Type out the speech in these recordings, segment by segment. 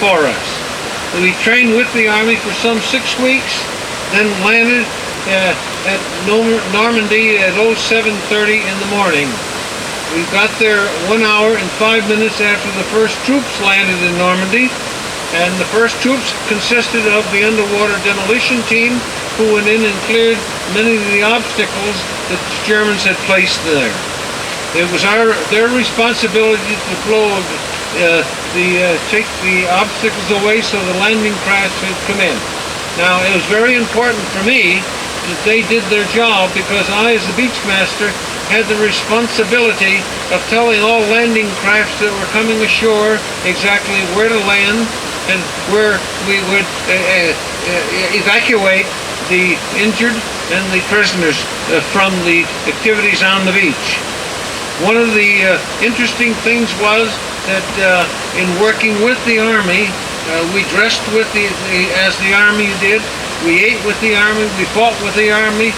for us. We trained with the Army for some 6 weeks, then landed at Normandy at 07:30 in the morning. We got there 1 hour and 5 minutes after the first troops landed in Normandy, and the first troops consisted of the underwater demolition team, who went in and cleared many of the obstacles that the Germans had placed there. It was their responsibility to take the obstacles away so the landing crafts could come in. Now, it was very important for me that they did their job, because I, as the beach master, had the responsibility of telling all landing crafts that were coming ashore exactly where to land and where we would evacuate the injured and the prisoners from the activities on the beach. One of the interesting things was that in working with the Army, we dressed with as the Army did. We ate with the Army. We fought with the Army.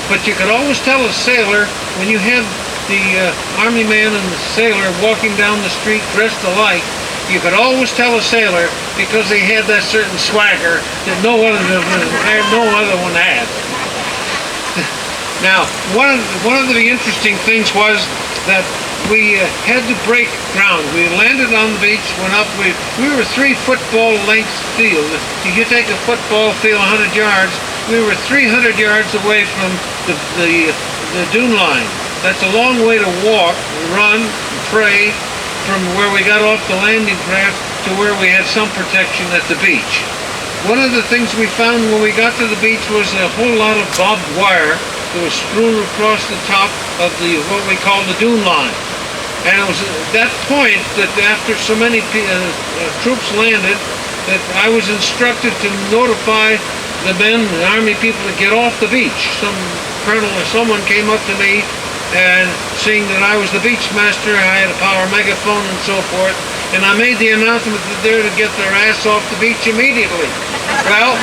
But you could always tell a sailor when you had the Army man and the sailor walking down the street dressed alike. You could always tell a sailor, because they had that certain swagger that no other one had. Now, one of the interesting things was that we had to break ground. We landed on the beach, went up. We were 3 football length field. If you take a football field 100 yards, we were 300 yards away from the dune line. That's a long way to walk, run, pray from where we got off the landing craft to where we had some protection at the beach. One of the things we found when we got to the beach was a whole lot of barbed wire that was strewn across the top of what we call the dune line. And it was at that point that after so many troops landed that I was instructed to notify the men, the Army people, to get off the beach. Some colonel or someone came up to me, and seeing that I was the beach master, I had a power megaphone and so forth, and I made the announcement that they're to get their ass off the beach immediately. Well,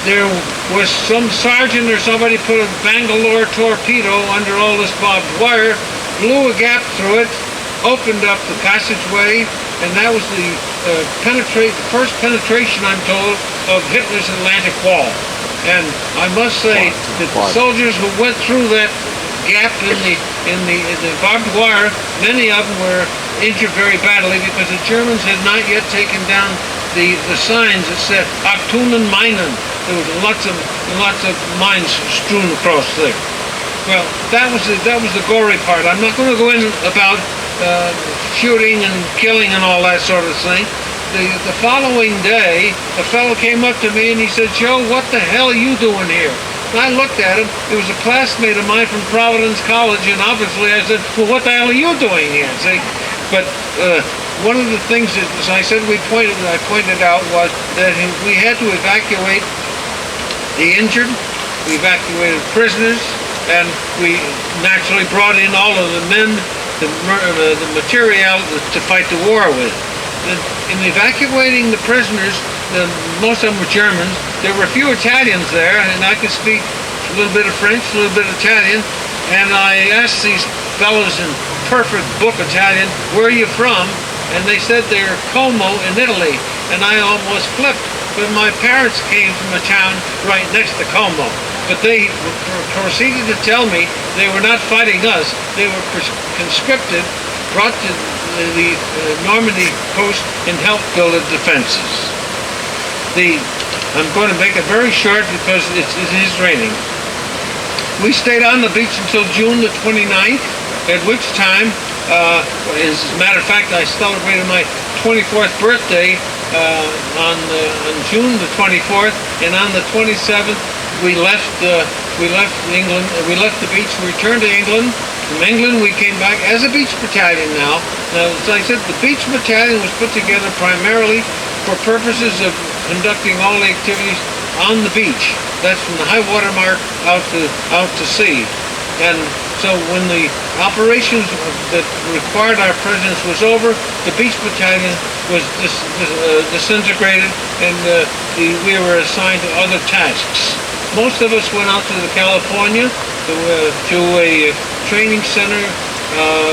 there was some sergeant or somebody put a Bangalore torpedo under all this barbed wire, blew a gap through it, opened up the passageway, and that was the first penetration, I'm told, of Hitler's Atlantic Wall. And I must say that the soldiers who went through that gap in the barbed wire, many of them were injured very badly, because the Germans had not yet taken down the signs that said Aktunen Minen. There was lots of mines strewn across there. Well, that was the gory part. I'm not going to go in about shooting and killing and all that sort of thing. The following day, a fellow came up to me and he said, "Joe, what the hell are you doing here?" And I looked at him. It was a classmate of mine from Providence College, and obviously I said, "Well, what the hell are you doing here?" See? But one of the things that, as I said, I pointed out was that we had to evacuate the injured, we evacuated prisoners, and we naturally brought in all of the men, the material to fight the war with. In evacuating the prisoners, most of them were Germans. There were a few Italians there, and I could speak a little bit of French, a little bit of Italian, and I asked these fellows in perfect book Italian, "Where are you from?" And they said they're Como in Italy, and I almost flipped. But my parents came from a town right next to Como. But they proceeded to tell me they were not fighting us. They were conscripted, brought to the Normandy coast, and helped build the defenses. I'm going to make it very short because it is raining. We stayed on the beach until June the 29th, at which time, as a matter of fact, I celebrated my 24th birthday on June the 24th, and on the 27th we left England. We left the beach and returned to England. From England we came back as a beach battalion now. Now, as I said, the beach battalion was put together primarily for purposes of conducting all the activities on the beach. That's from the high water mark out to sea. And so when the operations that required our presence was over, the beach battalion was disintegrated, and we were assigned to other tasks. Most of us went out to California to a training center.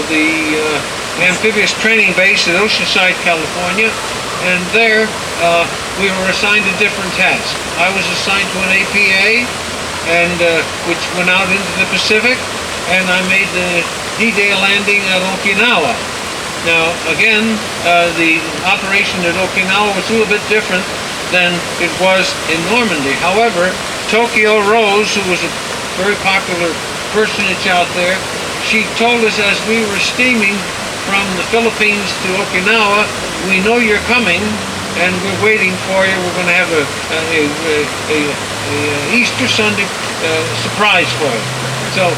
The amphibious training base in Oceanside, California, and there we were assigned a different task. I was assigned to an APA, and which went out into the Pacific, and I made the D-Day landing at Okinawa. Now, again, the operation at Okinawa was a little bit different than it was in Normandy. However, Tokyo Rose, who was a very popular personage out there, she told us as we were steaming from the Philippines to Okinawa, "We know you're coming, and we're waiting for you. We're going to have a Easter Sunday surprise for you." So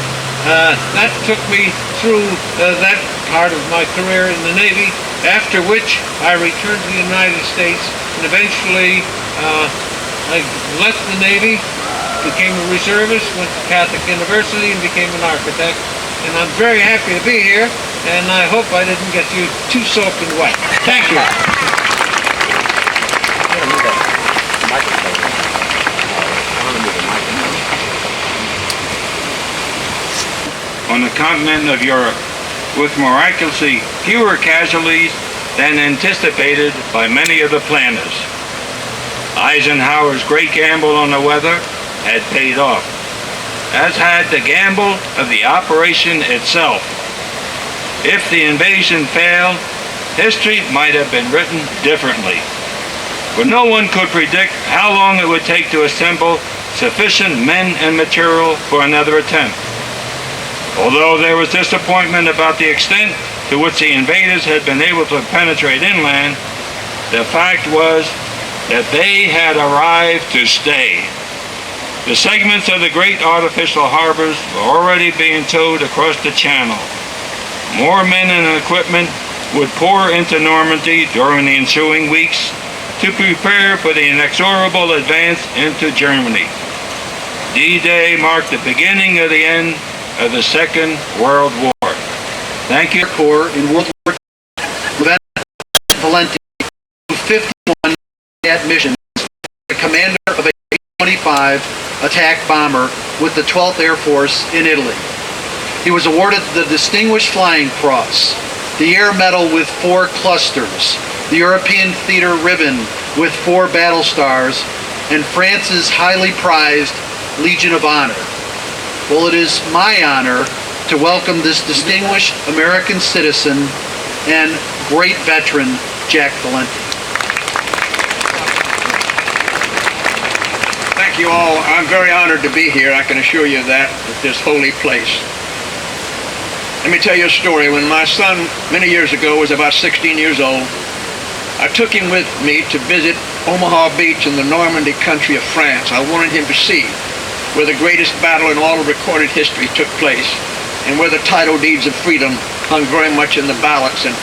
that took me through that part of my career in the Navy, after which I returned to the United States, and eventually I left the Navy, became a reservist, went to Catholic University, and became an architect. And I'm very happy to be here, and I hope I didn't get you too soaked and wet. Thank you. On the continent of Europe, with miraculously fewer casualties than anticipated by many of the planners. Eisenhower's great gamble on the weather had paid off, as had the gamble of the operation itself. If the invasion failed, history might have been written differently. But no one could predict how long it would take to assemble sufficient men and material for another attempt. Although there was disappointment about the extent to which the invaders had been able to penetrate inland, the fact was that they had arrived to stay. The segments of the great artificial harbors were already being towed across the channel. More men and equipment would pour into Normandy during the ensuing weeks to prepare for the inexorable advance into Germany. D-Day marked the beginning of the end of the Second World War. Thank you. Corps in World War II, Lieutenant Valenti, 51 at missions, the commander of a B-25 attack bomber with the 12th Air Force in Italy. He was awarded the Distinguished Flying Cross, the Air Medal with 4 clusters, the European Theater Ribbon with 4 battle stars, and France's highly prized Legion of Honor. Well, it is my honor to welcome this distinguished American citizen and great veteran, Jack Valenti. Thank you all. I'm very honored to be here, I can assure you of that, at this holy place. Let me tell you a story. When my son, many years ago, was about 16 years old, I took him with me to visit Omaha Beach in the Normandy country of France. I wanted him to see where the greatest battle in all of recorded history took place, and where the title deeds of freedom hung very much in the balance. And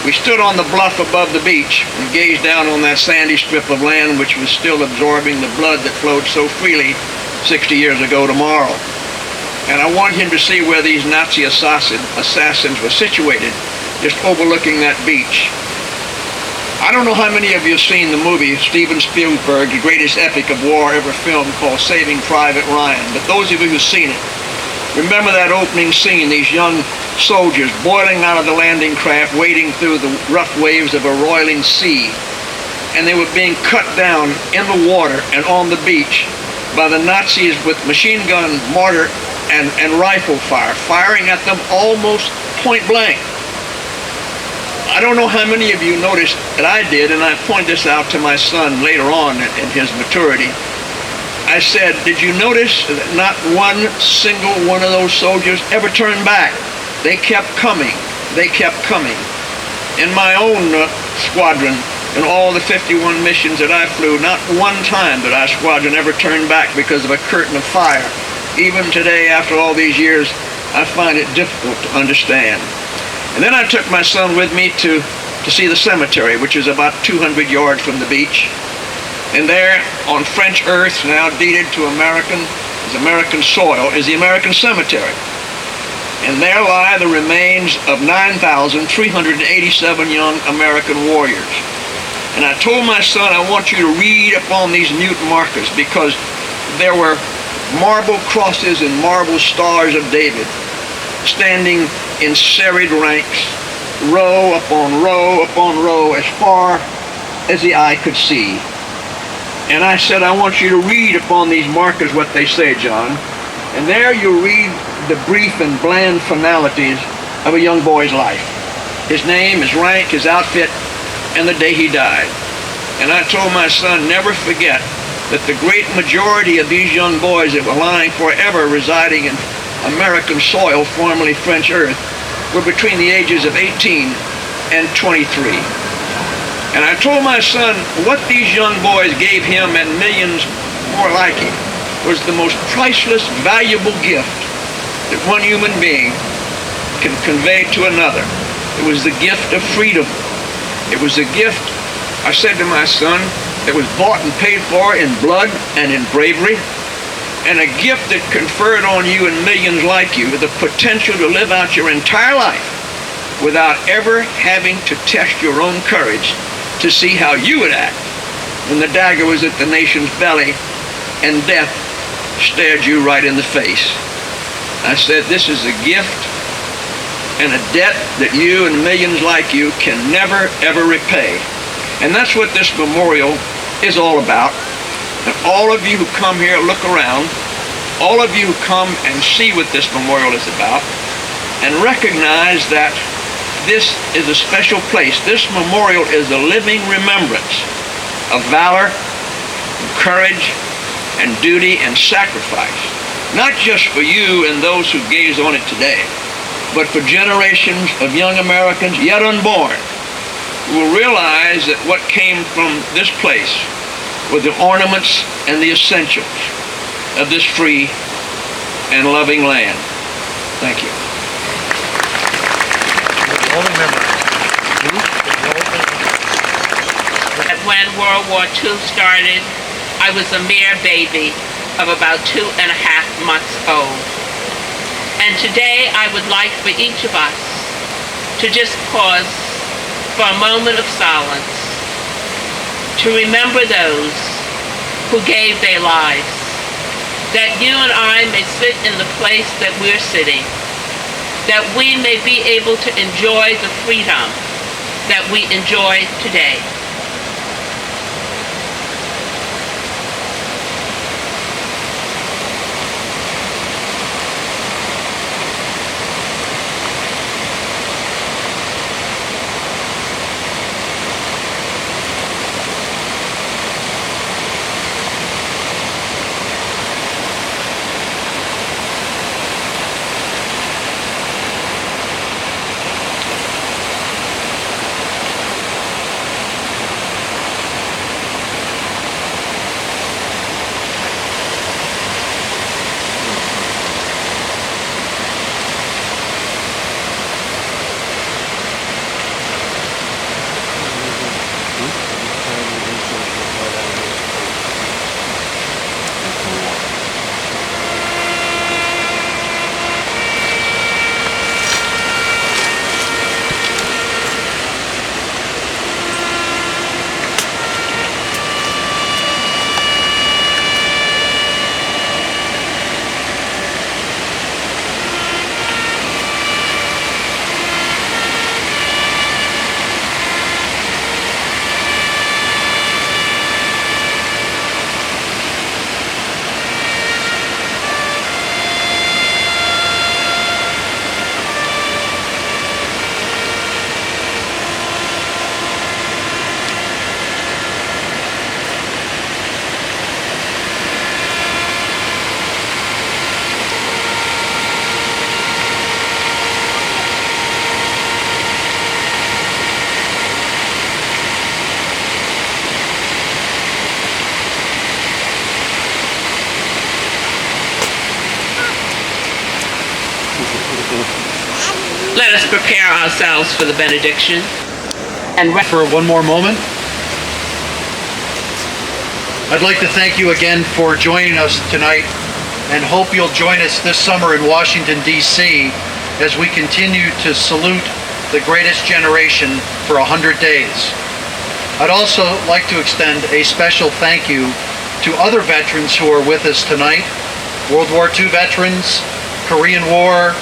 we stood on the bluff above the beach and gazed down on that sandy strip of land which was still absorbing the blood that flowed so freely 60 years ago tomorrow. And I wanted him to see where these Nazi assassins were situated, just overlooking that beach. I don't know how many of you have seen the movie Steven Spielberg, the greatest epic of war ever filmed, called Saving Private Ryan. But those of you who've seen it, remember that opening scene, these young soldiers boiling out of the landing craft, wading through the rough waves of a roiling sea. And they were being cut down in the water and on the beach by the Nazis with machine gun, mortar, and rifle fire, firing at them almost point blank. I don't know how many of you noticed that I did, and I point this out to my son later on in his maturity. I said, did you notice that not one single one of those soldiers ever turned back? They kept coming. They kept coming. In my own squadron, in all the 51 missions that I flew, not one time did our squadron ever turn back because of a curtain of fire. Even today, after all these years, I find it difficult to understand. And then I took my son with me to see the cemetery, which is about 200 yards from the beach. And there, on French earth, now deeded to American soil, is the American cemetery. And there lie the remains of 9,387 young American warriors. And I told my son, I want you to read upon these mute markers, because there were marble crosses and marble stars of David standing in serried ranks, row upon row upon row as far as the eye could see. And I said, I want you to read upon these markers what they say, John. And there you read the brief and bland finalities of a young boy's life. His name, his rank, his outfit, and the day he died. And I told my son, never forget that the great majority of these young boys that were lying forever residing in American soil, formerly French earth, were between the ages of 18 and 23. And I told my son what these young boys gave him and millions more like him was the most priceless, valuable gift that one human being can convey to another. It was the gift of freedom. It was a gift, I said to my son, that was bought and paid for in blood and in bravery, and a gift that conferred on you and millions like you the potential to live out your entire life without ever having to test your own courage to see how you would act when the dagger was at the nation's belly and death stared you right in the face. I said, this is a gift and a debt that you and millions like you can never, ever repay. And that's what this memorial is all about. And all of you who come here, look around, all of you who come and see what this memorial is about, and recognize that this is a special place. This memorial is a living remembrance of valor, and courage, and duty, and sacrifice. Not just for you and those who gaze on it today, but for generations of young Americans yet unborn who will realize that what came from this place were the ornaments and the essentials of this free and loving land. Thank you. When World War II started, I was a mere baby of about 2.5 months old. And today I would like for each of us to just pause for a moment of silence to remember those who gave their lives, that you and I may sit in the place that we're sitting, that we may be able to enjoy the freedom that we enjoy today. Let us prepare ourselves for the benediction. And For one more moment, I'd like to thank you again for joining us tonight and hope you'll join us this summer in Washington, D.C. as we continue to salute the greatest generation for 100 days. I'd also like to extend a special thank you to other veterans who are with us tonight: World War II veterans, Korean War,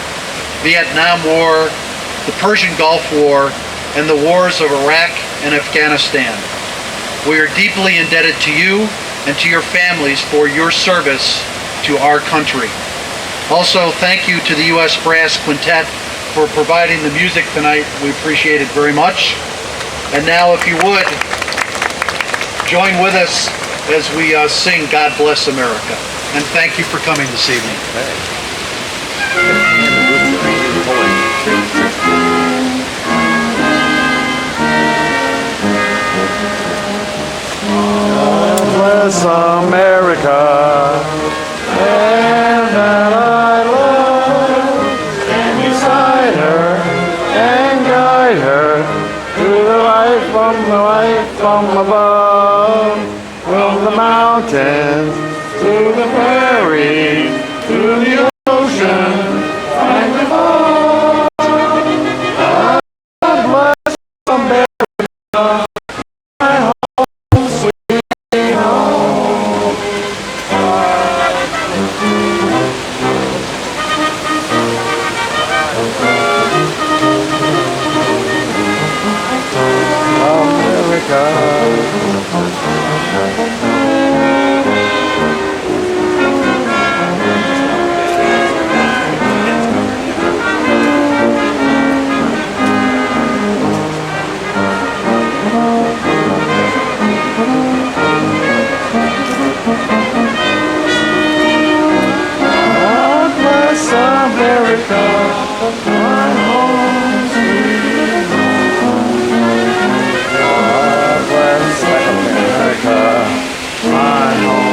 Vietnam War, the Persian Gulf War, and the wars of Iraq and Afghanistan. We are deeply indebted to you and to your families for your service to our country. Also, thank you to the U.S. Brass Quintet for providing the music tonight. We appreciate it very much. And now, if you would, join with us as we sing God Bless America. And thank you for coming this evening. God bless America, and that I love, and beside her, and guide her through the light from above, from the mountains to the prairies, to the ocean, and the fall. God bless America, my home, sweet home. God bless America, my home, sweet home. God bless America, my home,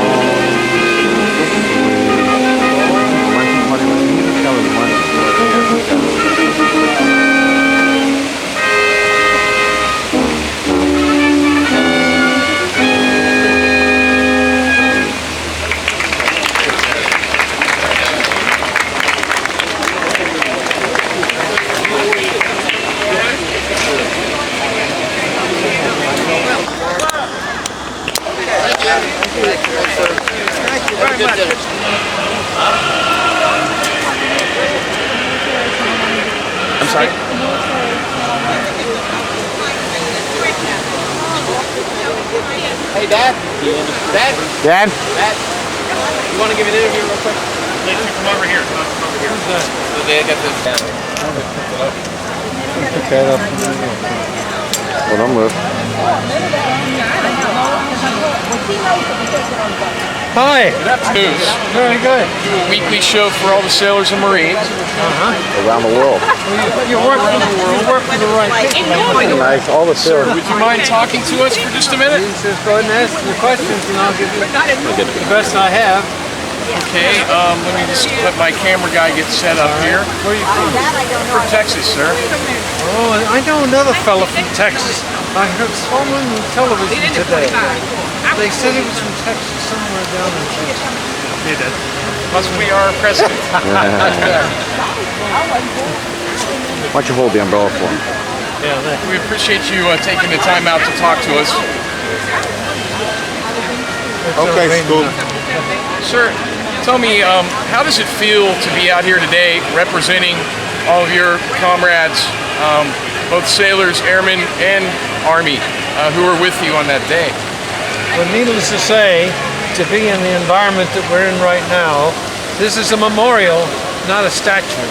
I'm sorry? Hey, Dad. Dad. Dad? Dad. You want to give an interview real quick? Come over here. Come over here. So they got this. Okay, well, I'm with. Hi. Good afternoon. Very good. Do a weekly show for all the sailors and Marines. Around the world. You work for the world. Work for the right people. Nice, all the sailors. Would you mind talking to us for just a minute? Just go ahead and ask the questions, and I'll give you the best I have. Okay, let me just let my camera guy get set up here. Where are you from? From Texas, sir. Oh, I know another fellow from Texas. I heard someone on television today. They said he was from Texas, somewhere down in Texas. He did. Must be our president. Why don't you hold the umbrella for him? Yeah, We appreciate you taking the time out to talk to us. Okay, Scoop. Sir, tell me, how does it feel to be out here today representing all of your comrades, both sailors, airmen, and Army, who were with you on that day? But needless to say, to be in the environment that we're in right now, this is a memorial, not a statue.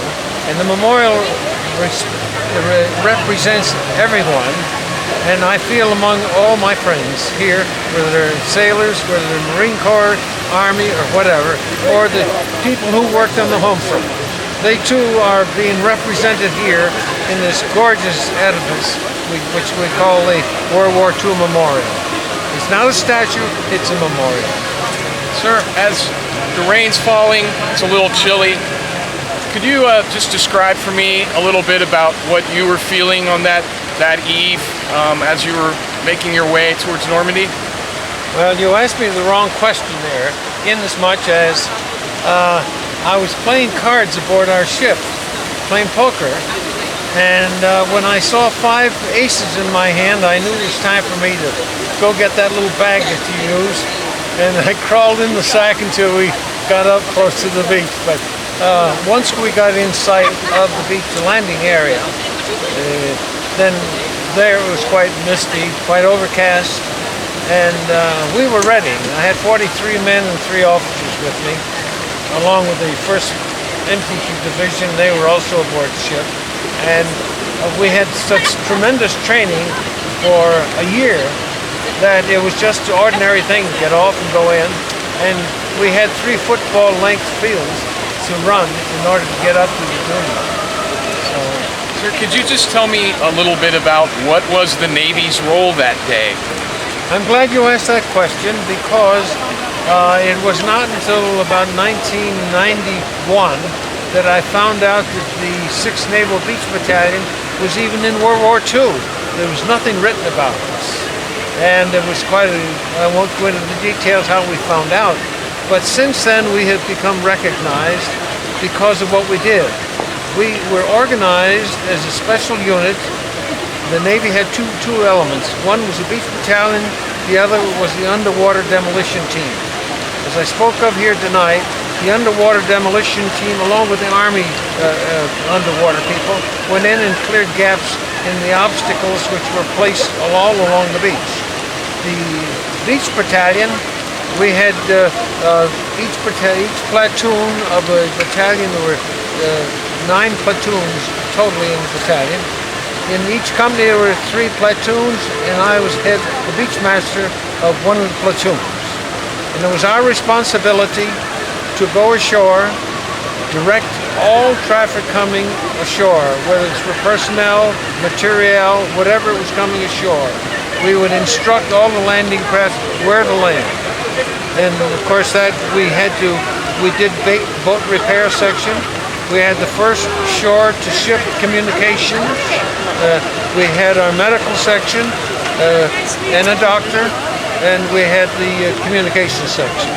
And the memorial represents everyone. And I feel among all my friends here, whether they're sailors, whether they're Marine Corps, Army, or whatever, or the people who worked on the home front, they too are being represented here in this gorgeous edifice, which we call the World War II Memorial. It's not a statue, it's a memorial. Sir, as the rain's falling, it's a little chilly. Could you just describe for me a little bit about what you were feeling on that eve as you were making your way towards Normandy? Well, you asked me the wrong question there, in as much as I was playing cards aboard our ship, playing poker, and when I saw 5 aces in my hand, I knew it was time for me to go get that little bag that you use, and I crawled in the sack until we got up close to the beach. But once we got in sight of the beach landing area, Then there it was quite misty, quite overcast, and we were ready. I had 43 men and 3 officers with me, along with the 1st Infantry Division. They were also aboard the ship, and we had such tremendous training for a year that it was just an ordinary thing to get off and go in, and we had 3 football length fields to run in order to get up to the dune. So, Sir, could you just tell me a little bit about what was the Navy's role that day? I'm glad you asked that question, because it was not until about 1991 that I found out that the 6th Naval Beach Battalion was even in World War II. There was nothing written about this. And it was quite I won't go into the details how we found out, but since then we have become recognized because of what we did. We were organized as a special unit. The Navy had two elements. One was the beach battalion, the other was the underwater demolition team. As I spoke of here tonight, the underwater demolition team, along with the Army underwater people, went in and cleared gaps in the obstacles which were placed all along the beach. The beach battalion, we had each platoon of a battalion, there were 9 platoons totally in the battalion. In each company there were 3 platoons, and I was the beach master of one of the platoons. And it was our responsibility to go ashore, direct all traffic coming ashore, whether it's for personnel, material, whatever it was coming ashore. We would instruct all the landing craft where to land. And of course that we did boat repair section. We had the first shore-to-ship communications. We had our medical section and a doctor, and we had the communications section.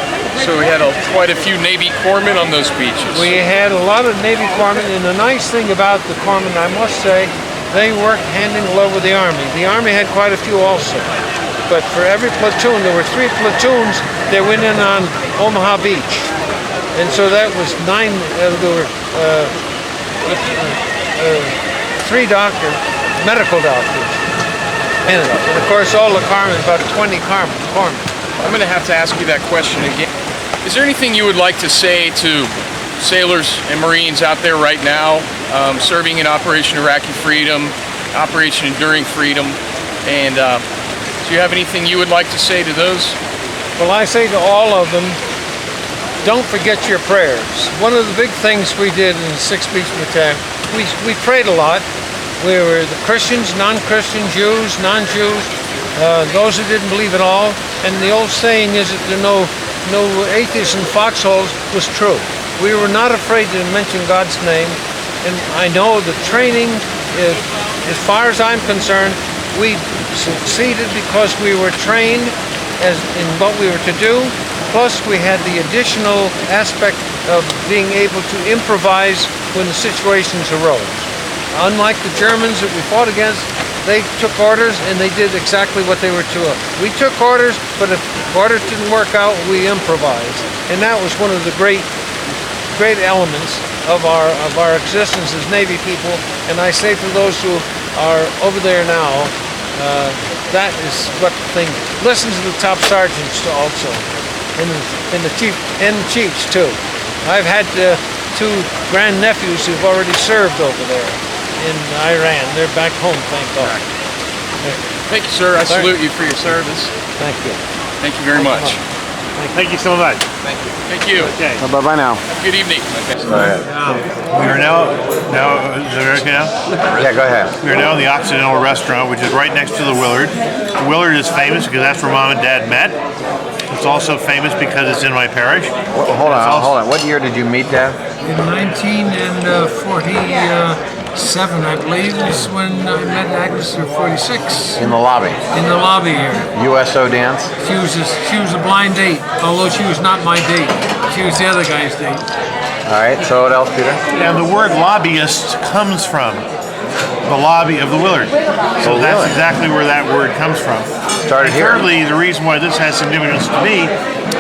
So we had quite a few Navy corpsmen on those beaches. We had a lot of Navy corpsmen, and the nice thing about the corpsmen, I must say, they worked hand in glove with the Army. The Army had quite a few also. But for every platoon, there were 3 platoons that went in on Omaha Beach. And so that was 9, there were 3 doctors, medical doctors. And of course all the corpsmen, about 20 corpsmen. I'm going to have to ask you that question again. Is there anything you would like to say to sailors and Marines out there right now, serving in Operation Iraqi Freedom, Operation Enduring Freedom, and do you have anything you would like to say to those? Well, I say to all of them, don't forget your prayers. One of the big things we did in the 6th Beach Battalion, we prayed a lot. We were the Christians, non-Christian, Jews, non-Jews, those who didn't believe at all. And the old saying is that there are no atheists in foxholes was true. We were not afraid to mention God's name. And I know the training, as far as I'm concerned, we succeeded because we were trained in what we were to do. Plus, we had the additional aspect of being able to improvise when the situations arose. Unlike the Germans that we fought against, they took orders and they did exactly what they were told. We took orders, but if orders didn't work out, we improvised. And that was one of the great elements of our existence as Navy people. And I say to those who are over there now, that is what the thing. Listen to the top sergeants also. And the chiefs too. I've had 2 grandnephews who've already served over there in Iran. They're back home, thank God. Thank you, sir. I salute you for your service. Thank you. Thank you very much. Thank you so much. Thank you. Thank you. Okay. Bye-bye now. Good evening. Go ahead. We are now, is it okay now? Yeah, go ahead. We are now in the Occidental Restaurant, which is right next to the Willard. The Willard is famous because that's where Mom and Dad met. It's also famous because it's in my parish. Well, hold on. What year did you meet Dad? In 1947, I believe, is when I met Agnes, or 46. In the lobby. In the lobby here. USO dance? She was a blind date, although she was not my date. She was the other guy's date. All right, so what else, Peter? And the word lobbyist comes from the lobby of the Willard. So that's really? exactly where that word comes from. Started here. Thirdly, the reason why this has significance to me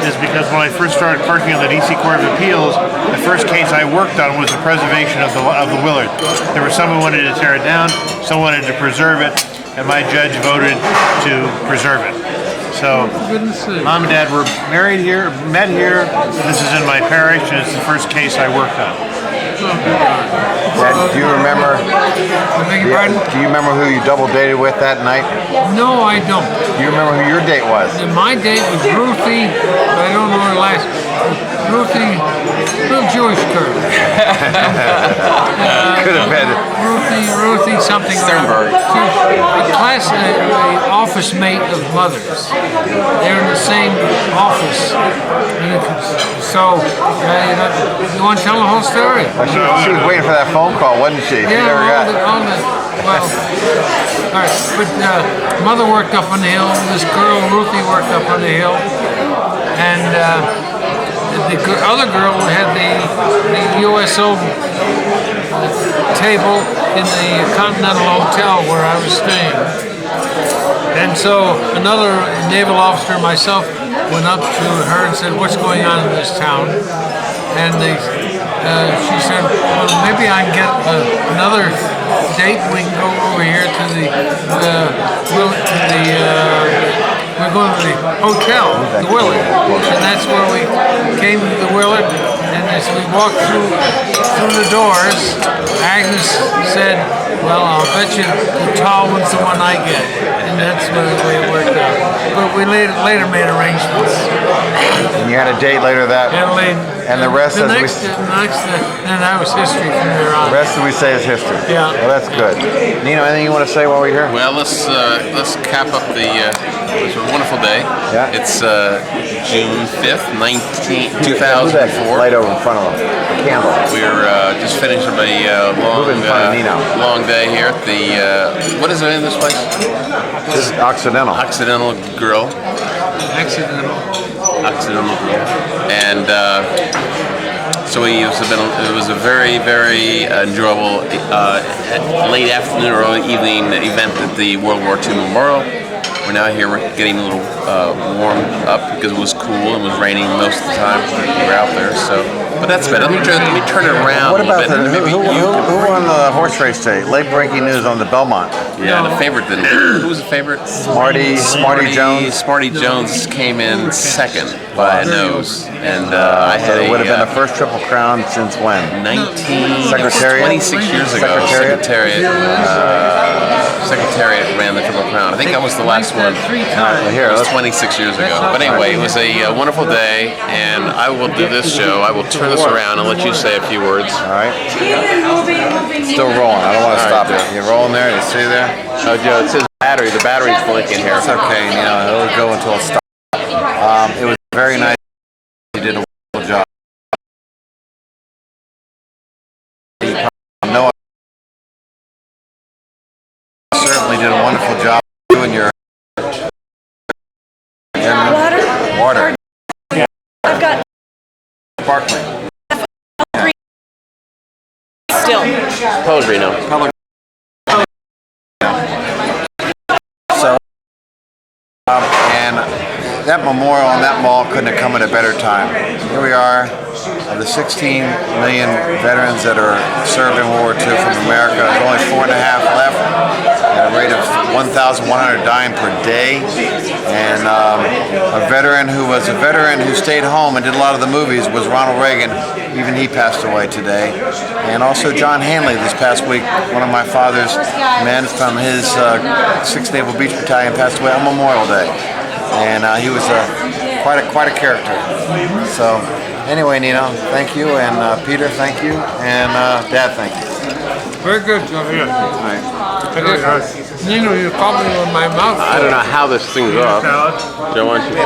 is because when I first started clerking on the DC Court of Appeals, the first case I worked on was the preservation of the Willard. There was someone who wanted to tear it down, someone wanted to preserve it, and my judge voted to preserve it. So, Mom and Dad were married here, met here. This is in my parish, and it's the first case I worked on. Dad, do you remember? Do you remember who you double dated with that night? No, I don't. Do you remember who your date was? My date was Ruthie, I don't know her last Ruthie, little Jewish girl. Could have been. Ruthie something. Sternberg. An office mate of mother's. They're in the same office. So, you want to tell the whole story? She was waiting for that phone call, wasn't she? She never got it. Well, all right, but mother worked up on the hill, this girl, Ruthie, worked up on the hill, and the other girl had the USO table in the Continental Hotel where I was staying. And so another naval officer and myself went up to her and said, "What's going on in this town?" And she said, "Well, maybe I can get another date. We can go over here to we're going to the hotel, the Willard." And that's where we came to the Willard. And as we walked through the doors, Agnes said, "Well, I'll bet you the tall one's the one I get." And that's the way it worked out. But we later made arrangements. And you had a date later that. And the rest, then that was history from there on. The rest we say is history. Yeah. Well, that's good. Nino, anything you want to say while we're here? Well, let's cap up it was a wonderful day. Yeah. It's June 5th, 2004. Light over in front of them. The candle. We're just finishing a long day here at the what is the name of this place? This is Occidental. Occidental Grill. Occidental Grill. And so it was a very, very enjoyable late afternoon or early evening event at the World War II Memorial. We're now here, we're getting a little warmed up because it was cool and it was raining most of the time we were out there. So, but that's better. Let me turn it around. What about who won the horse race today? Late breaking news on the Belmont. Yeah, the favorite didn't. Who was the favorite? Smarty Jones. Smarty Jones came in second by a nose, and I had it would have been the first Triple Crown since when? 26 years ago. Secretariat ran the Triple Crown. I think that was the last one. It was 26 years ago. But anyway, it was a wonderful day, and I will do this show. I will turn this around and let you say a few words. All right. Still rolling. I don't want to stop it. You're rolling there. You see there? Oh, Joe, it says battery. The battery's blinking here. It's okay. It'll go until it stops. It was very nice. You did a wonderful job. No, certainly did a wonderful job doing your water. Yeah. I've got Sparkling. still. Pellegrino. So, and that memorial and that mall couldn't have come at a better time. Here we are, of the 16 million veterans that are served in World War II from America. There's only 4.5 left, at a rate of 1,100 dying per day. And a veteran who stayed home and did a lot of the movies was Ronald Reagan. Even he passed away today. And also John Hanley this past week, one of my father's men from his 6th Naval Beach Battalion, passed away on Memorial Day. And he was quite a character. So anyway, Nino, thank you, and Peter, thank you, and Dad, thank you. Very good, Joe. Yeah. All right. Nino, you caught me with my mouth. I don't know how this thing's off. Joe, why don't you?